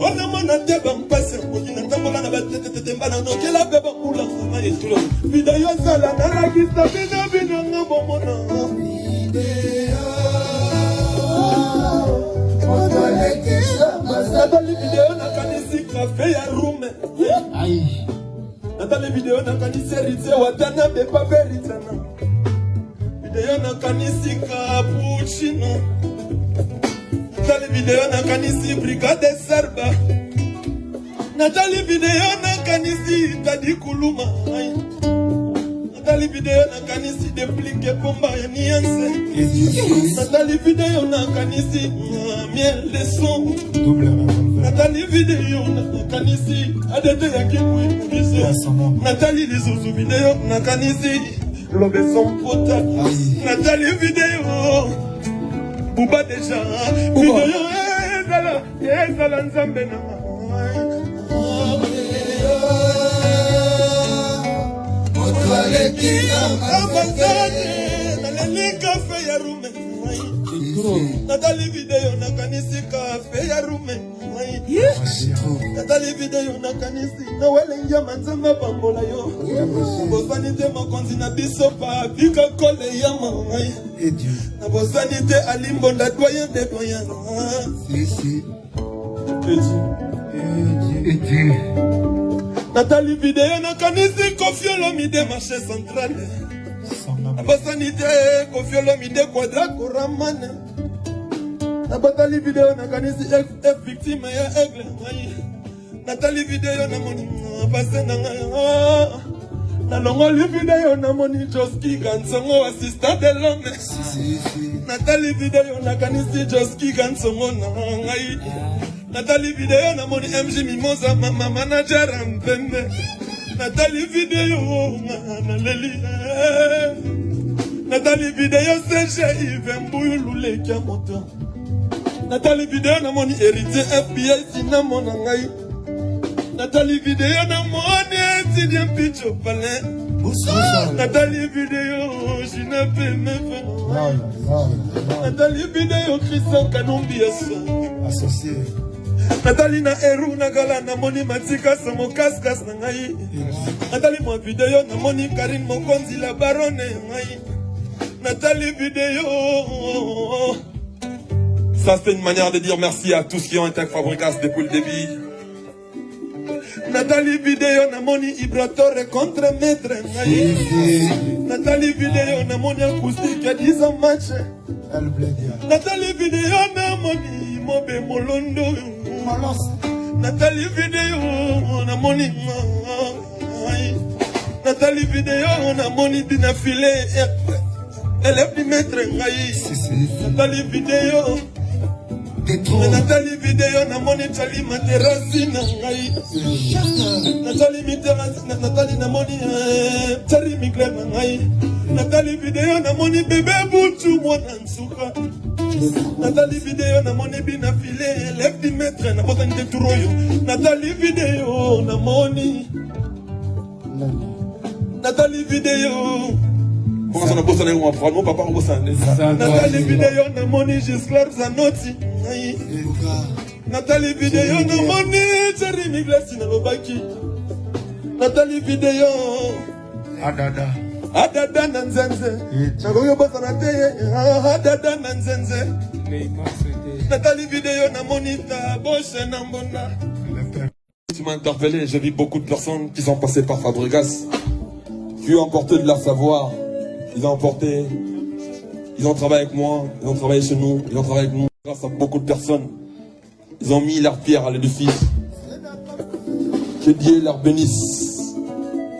Wana mona teba mpase Mojina tambola na batete mbana nokela beba mula Sama etulo Video sala narakista bina ngambo mona Natali video nakanisi kafe ya rume Natali video nakanisi ritse watana bepa beritana Video nakanisi cappuccino Natali video nakanisi brigade serba Natali video nakanisi tadi kuluma Natali video nakanisi deplique bomba ya nianse Natali video nakanisi miel de son Natali video nakanisi adete ya kimwe Natali lizuzu video nakanisi lobe son pota Natali video buba deja video ezala nzambe na Naleli kafe ya rume Natali video nakanisi kafe ya rume. Natali video nakanisi na welengia manzamba pambola yo. Bosanite makonzi na biso pa bika kole ya mamai. Na bosanite alimbonda doyen de doyen. Natali video nakanisi kofiolo mi de marché central. Bosanite kofiolo mi de quadra koramane. Natali video nakanisi victime ya aigle. Natali video na moni passe na na longoli video na moni Joski Gansongo assistant de l'homme. Natali video nakanisi Joski Gansongo na ngai. Natali video na moni MJ Mimosa mama manager Mpembe. Natali video na leli. Natali video CG Ivembuyu Luleka moto. Natali video na moni héritier FBI sinamona ngai. Natali video na moni étudiant picho palais. Natali video jinape mefe. Natali video Christian Kanumbi associé. Natali na eru na gala na moni matika samo kaskas na ngai. Natali mo video na moni Karine Mokonzi la baronne ngai. Natali video. Ça c'est une manière de dire merci à tous qui ont été avec Fabregas depuis le début. Natali video na moni Ibratore contre maître ngai. Natali video na moni acoustique à 10 ans match. Natali video na moni Mobe Molondo. Natali video na moni Natali video na moni Dina Filé. Élève du maître ngai. Natali video. Natali video na moni Chali Materasi na ngai. Natali Materasi Natali na moni Chari Migle na ngai. Natali video na moni bébé Boutou mwana nsuka. Natali video na moni Bina Filé élève du maître na botani de Turoyo. Natali video na moni Natali video. Comment ça n'a pas sonné ou vraiment papa on bosse. Natali video na moni Gisclar Zanotti. Natali video na moni Cherry Miglesi na lobaki. Natali video Adada na nzenze. Nagoyo bossa na teye Adada na nzenze. Natali video na moni ta boshe na mbona. Tu m'as interpellé, j'ai vu beaucoup de personnes qui sont passées par Fabregas, qui ont emporté de leur savoir. Ils ont emporté, ils ont travaillé avec moi, ils ont travaillé chez nous, ils ont travaillé avec nous. Grâce à beaucoup de personnes, ils ont mis leur pierre à l'édifice. Que Dieu leur bénisse.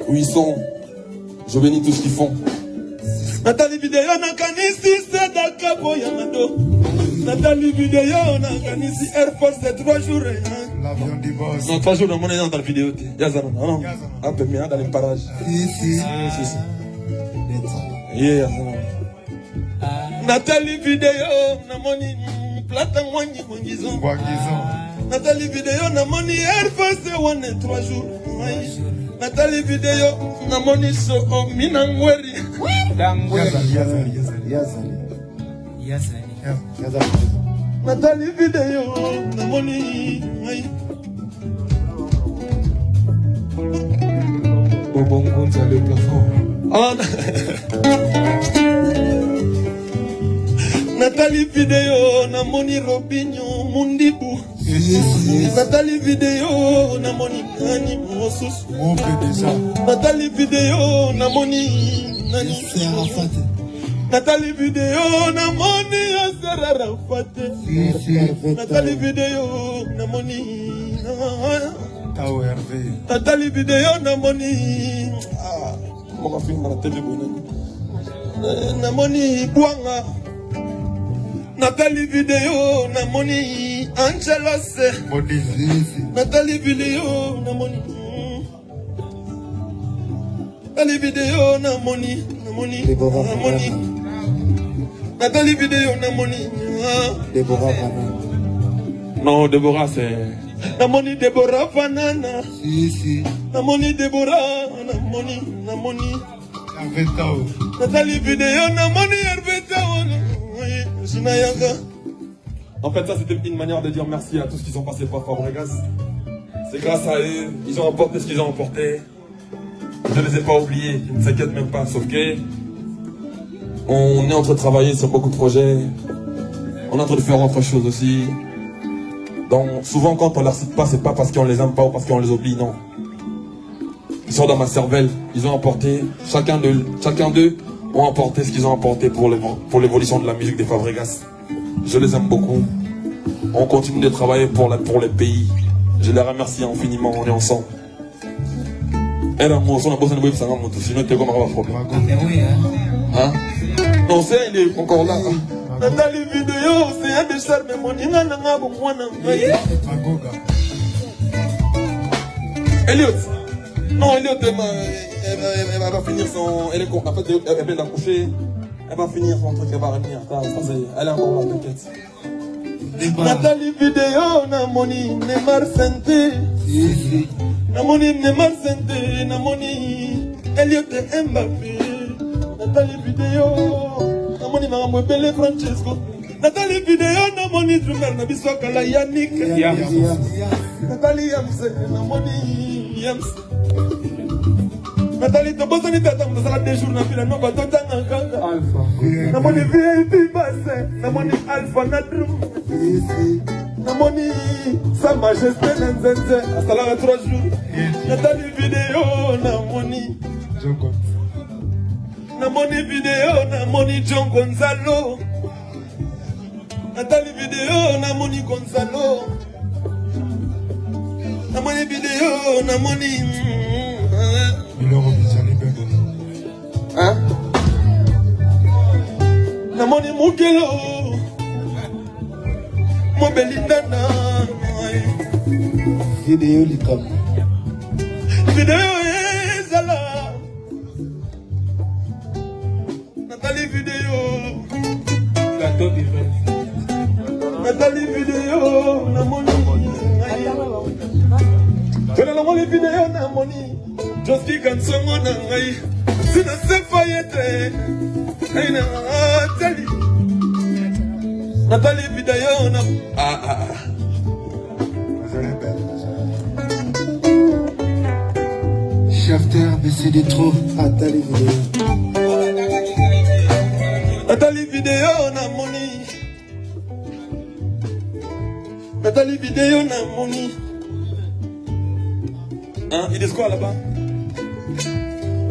Où ils sont, je bénis tout ce qu'ils font. Natali video na kanisi sedaka boyamado. Natali video na kanisi Air Force de 3 jours. L'avion du boss. Non, 3 jours dans mon dans la vidéo. Yazana, non. Un peu mieux dans les parages. Si. Yeah. Natali video na moni plata mwanyi mwangizo. Natali video na moni Air Force 1 et 3 jours. Natali video na moni so minangweri. Natali video na moni Bobongo le plafond. Natali video na moni Robinho Mundibu. Natali video na moni Nani Mosus. Natali video na moni Nani Serafate. Natali video na moni Serafate. Natali video na moni Natali video na moni mon film na télé na moni Bwanga. Natali video na moni Angelos. Natali video na moni Natali video na moni Natali video na moni Non, Déborah c'est Namoni Deborah Fanana. Namoni Deborah, namoni. Natali video namoni Herbetao. En fait, ça c'était une manière de dire merci à tous ceux qui sont passés par Fabregas. C'est grâce à eux, ils ont emporté ce qu'ils ont emporté. Je ne les ai pas oubliés, ils ne s'inquiètent même pas, sauf que on est en train de travailler sur beaucoup de projets. On est en train de faire autre chose aussi. Donc souvent quand on ne leur cite pas, c'est pas parce qu'on les aime pas ou parce qu'on les oublie, non. Ils sont dans ma cervelle, ils ont emporté, chacun d'eux ont emporté ce qu'ils ont emporté pour l'évolution de la musique des Fabregas. Je les aime beaucoup. On continue de travailler pour le pays. Je les remercie infiniment, on est ensemble. Et là, moi, on a besoin de vous, sinon tu es comme un problème. Hein? Non, c'est il est encore là. Nathalie vidéo, c'est un des charmes, mon ina n'a bon moi Elliot. Non, Elliot, elle va finir son. Elle est en fait, elle vient d'accoucher. Elle va finir son truc, elle va revenir. Elle est encore là, t'inquiète. Nathalie vidéo, Namoni, Neymar Santé. Namoni, Neymar Santé, Namoni, Elliot et Mbappé. Nathalie vidéo, Namoni, Maman Belle Francesco. Nathalie vidéo, Namoni, Drumer, Nabiswaka, la Yannick. Nathalie Yamse, Namoni, Yamse. Nathalie, tu as besoin de t'attendre dans la déjour, n'a plus la nouvelle Alpha. Namoni VIP Basse, Namoni Alpha Nadrum. Namoni Sa Majesté Nzenze. Hasta là 3 jours. Nathalie vidéo, Namoni. Namoni vidéo, Namoni John Gonzalo. Nathalie vidéo, Namoni Gonzalo. Namoni vidéo, Namoni. Hein? Namoni Mukelo. Mo Belindana. Vidéo Likam. Vidéo Ezala. Nathalie vidéo. Nathalie vidéo. Namoni. Namoni vidéo. Namoni. Joski Kansongo Nangai. Sina Sefayete. Aina Nathalie. Nathalie vidéo. Shafter, mais c'est des trop. Nathalie vidéo. Nathalie vidéo, Namoni. Nathalie vidéo, Namoni. Hein, ils disent quoi là-bas?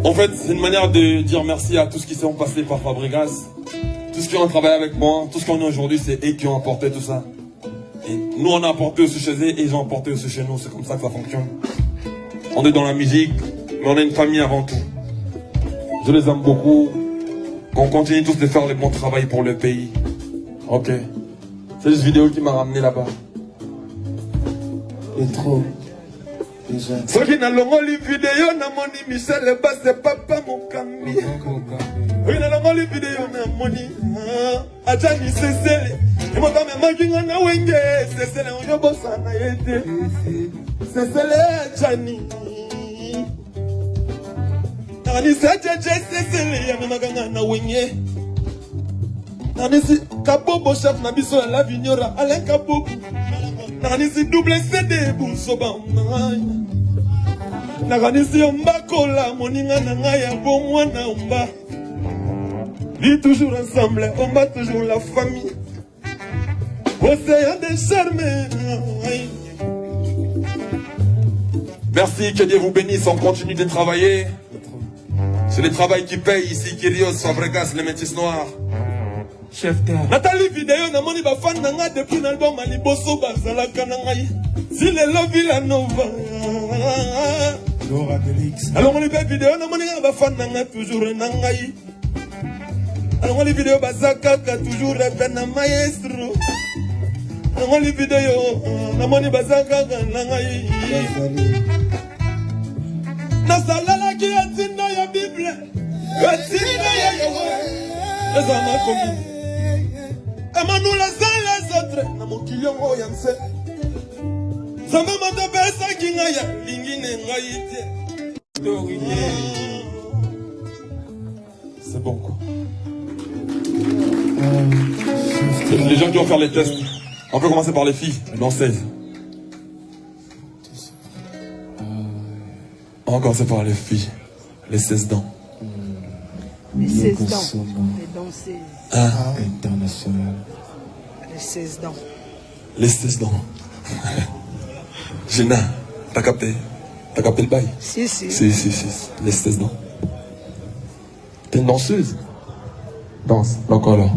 En fait, c'est une manière de dire merci à tous ceux qui sont passés par Fabregas. Tous ceux qui ont travaillé avec moi, tout ce qu'on est aujourd'hui, c'est eux qui ont apporté tout ça. Et nous, on a apporté aussi chez eux et ils ont apporté aussi chez nous. C'est comme ça que ça fonctionne. On est dans la musique, mais on est une famille avant tout. Je les aime beaucoup. Qu'on continue tous de faire le bon travail pour le pays. Ok. C'est juste vidéo qui m'a ramené là-bas. Et trop. Déjà. Ceux qui n'ont pas vu vidéo, Namoni Michel et Basse, c'est papa mon cami. Oui, n'ont pas vu vidéo, Namoni. Adjani Cécile. Et moi, quand même, je suis en Wenge. Cécile, on y a bossé en Haïti. Cécile, Adjani. Nani Cécile, Cécile, on a Wenge. Nani si Kabobo, chef Nabiso, la Vignora, Alain Kabobo. Nani si double CD, Boussoba. Nani si Ombakola, Moninga Nangaya, Bomwana Omba. Vit toujours ensemble, on bat toujours la famille. Océan des charmes. Merci, que Dieu vous bénisse, on continue de travailler. C'est le travail qui paye ici, Kyrios, Fabregas, les métis noirs. Chef terre. Nathalie vidéo, Namoni Bafan Nanga depuis l'album Aliboso Bazalaka Nangaï. Si les love la nova. Laura Delix. Alors on les fait vidéo, Namoni Bafan Nanga toujours Nangaï. Alors on les vidéos Bazaka toujours un maestro. Alors on les vidéos, Namoni Bazaka Nangaï. Nasalala qui a dit dans la Bible. Atina ya Les amants commis. Nous les uns les autres. Na mokilio yamse. Zamba mata pesa kingaya lingine ngaite. C'est bon quoi. Les gens qui vont faire les tests. On peut commencer par les filles, dans 16. On va commencer par les filles, les 16 dents. Les 16 dents. Les dents 16. Ah. International. Les 16 dents. Les 16 dents. Gina, t'as capté? T'as capté le bail? Si. Si. Les 16 dents. T'es une danseuse? Danse, encore là.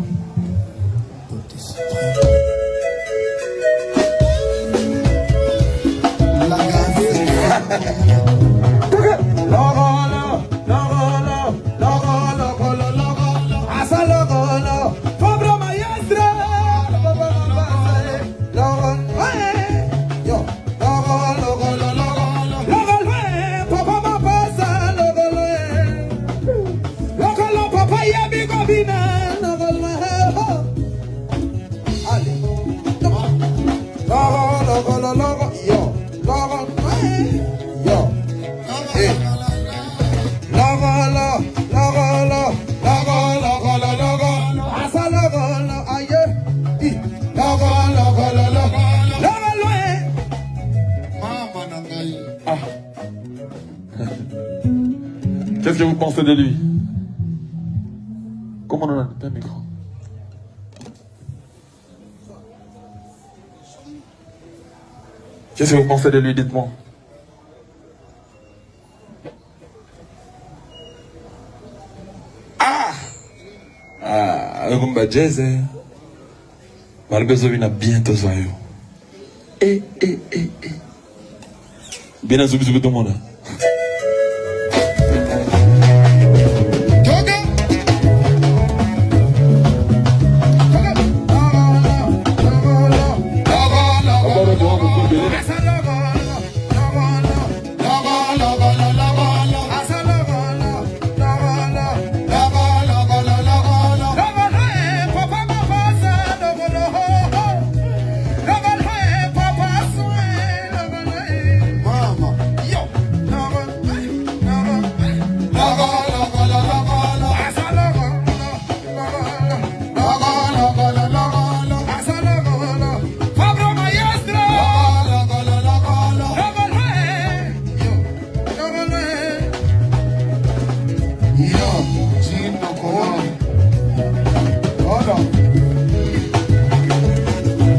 Qu'est-ce que vous pensez de lui? Comment on a un micro? Qu'est-ce que vous pensez de lui? Dites-moi. Le combat jazz, malgré ça, il a bientôt ça. Bien à tout le monde.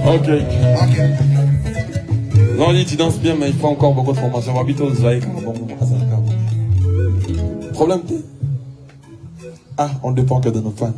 Ok. Non, il dit tu danses bien, mais il faut encore beaucoup de formation. On va plutôt se voir. Problème? Ah, on dépend que de nos fans.